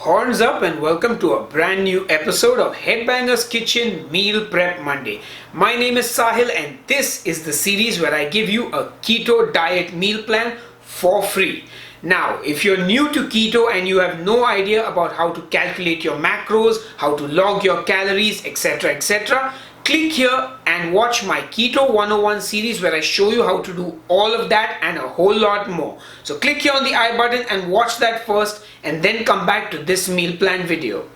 Horns up and welcome to a brand new episode of Headbangers Kitchen Meal Prep Monday. My name is Sahil and this is the series where I give you a keto diet meal plan for free. Now, if you're new to keto and you have no idea about how to calculate your macros, how to log your calories, etc., click here and watch my Keto 101 series where I show you how to do all of that and a whole lot more. So click here on the I button and watch that first and then come back to this meal plan video.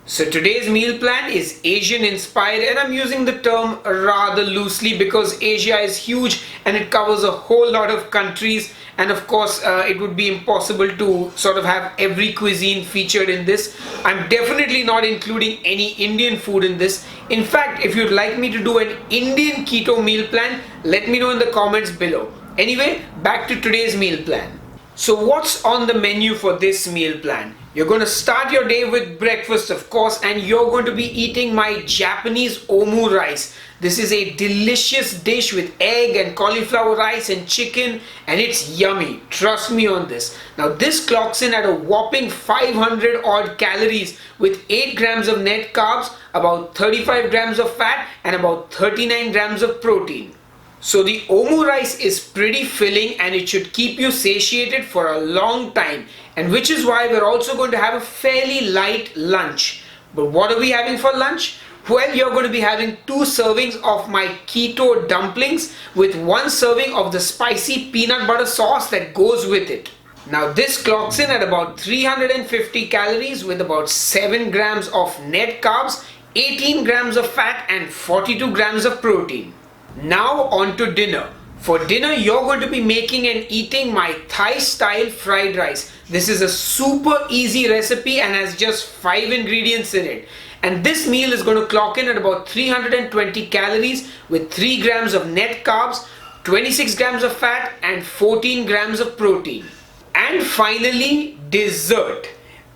So today's meal plan is Asian inspired and I'm using the term rather loosely because Asia is huge and it covers a whole lot of countries, and of course it would be impossible to sort of have every cuisine featured in this. I'm definitely not including any Indian food in this. In fact, if you'd like me to do an Indian keto meal plan, let me know in the comments below. Anyway, back to today's meal plan. So what's on the menu for this meal plan? You're going to start your day with breakfast, of course, and you're going to be eating my Japanese omu rice. This is a delicious dish with egg and cauliflower rice and chicken, and it's yummy. Trust me on this. Now this clocks in at a whopping 500 odd calories with 8 grams of net carbs, about 35 grams of fat and about 39 grams of protein. So the omu rice is pretty filling and it should keep you satiated for a long time, and which is why we're also going to have a fairly light lunch. But what are we having for lunch? Well, you're going to be having 2 servings of my keto dumplings with 1 serving of the spicy peanut butter sauce that goes with it. Now this clocks in at about 350 calories with about 7 grams of net carbs, 18 grams of fat and 42 grams of protein. Now on to dinner. For dinner, you're going to be making and eating my Thai style fried rice. This is a super easy recipe and has just 5 ingredients in it. And this meal is going to clock in at about 320 calories with 3 grams of net carbs, 26 grams of fat and 14 grams of protein. And finally, dessert.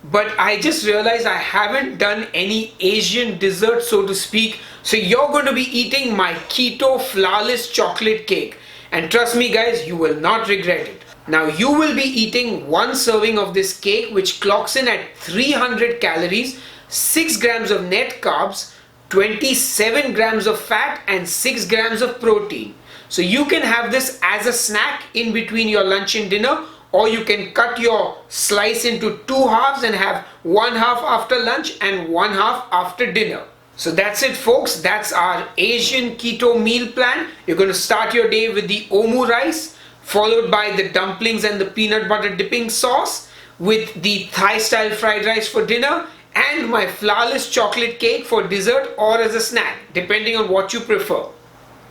But I just realized I haven't done any Asian dessert, so to speak. So you're going to be eating my keto flawless chocolate cake. And trust me guys, you will not regret it. Now you will be eating 1 serving of this cake which clocks in at 300 calories, 6 grams of net carbs, 27 grams of fat and 6 grams of protein. So you can have this as a snack in between your lunch and dinner, or you can cut your slice into 2 halves and have 1 half after lunch and 1 half after dinner. So that's it folks, that's our Asian keto meal plan. You're going to start your day with the omu rice, followed by the dumplings and the peanut butter dipping sauce, with the Thai style fried rice for dinner, and my flawless chocolate cake for dessert or as a snack, depending on what you prefer.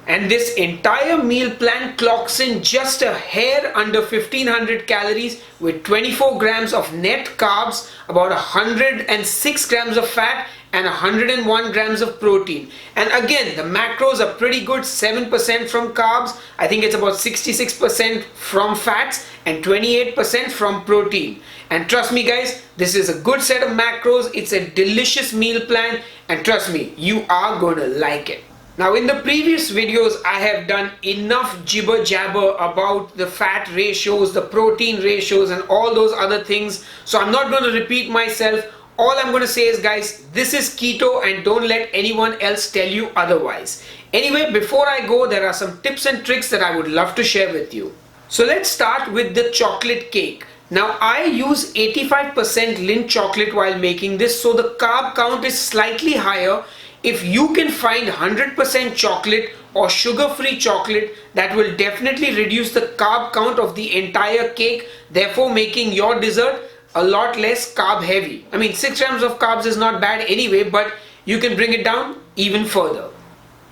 And this entire meal plan clocks in just a hair under 1500 calories with 24 grams of net carbs, about 106 grams of fat and 101 grams of protein. And again, the macros are pretty good, 7% from carbs, I think it's about 66% from fats and 28% from protein. And trust me guys, this is a good set of macros, it's a delicious meal plan, and trust me, you are gonna like it. Now in the previous videos, I have done enough jibber jabber about the fat ratios, the protein ratios and all those other things. So I'm not going to repeat myself. All I'm going to say is guys, this is keto and don't let anyone else tell you otherwise. Anyway, before I go, there are some tips and tricks that I would love to share with you. So let's start with the chocolate cake. Now I use 85% Lindt chocolate while making this, so the carb count is slightly higher. If you can find 100% chocolate or sugar-free chocolate, that will definitely reduce the carb count of the entire cake, therefore making your dessert a lot less carb heavy. I mean 6 grams of carbs is not bad anyway, but you can bring it down even further.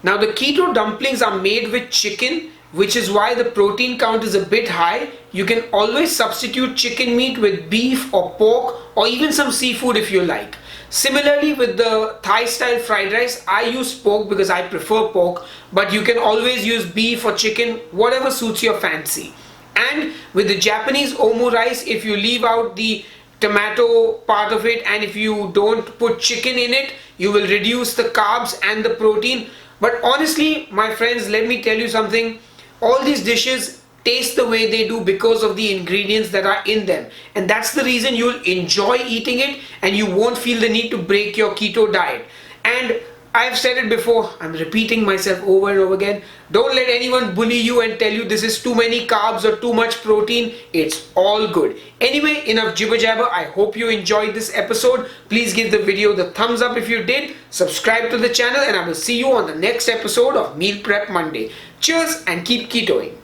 Now the keto dumplings are made with chicken, which is why the protein count is a bit high. You can always substitute chicken meat with beef or pork or even some seafood if you like. Similarly with the Thai style fried rice, I use pork because I prefer pork, but you can always use beef or chicken, whatever suits your fancy. And with the Japanese omu rice, if you leave out the tomato part of it and if you don't put chicken in it, you will reduce the carbs and the protein. But honestly, my friends, let me tell you something. All these dishes taste the way they do because of the ingredients that are in them. And that's the reason you'll enjoy eating it and you won't feel the need to break your keto diet. And I've said it before, I'm repeating myself over and over again. Don't let anyone bully you and tell you this is too many carbs or too much protein. It's all good. Anyway, enough jibber jabber. I hope you enjoyed this episode. Please give the video the thumbs up if you did. Subscribe to the channel and I will see you on the next episode of Meal Prep Monday. Cheers and keep ketoing.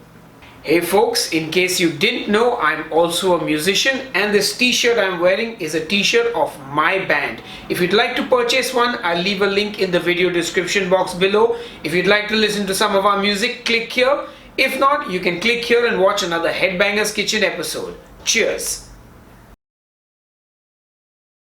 Hey folks, in case you didn't know, I'm also a musician and this t-shirt I'm wearing is a t-shirt of my band. If you'd like to purchase one, I'll leave a link in the video description box below. If you'd like to listen to some of our music, click here. If not, you can click here and watch another Headbangers Kitchen episode. Cheers!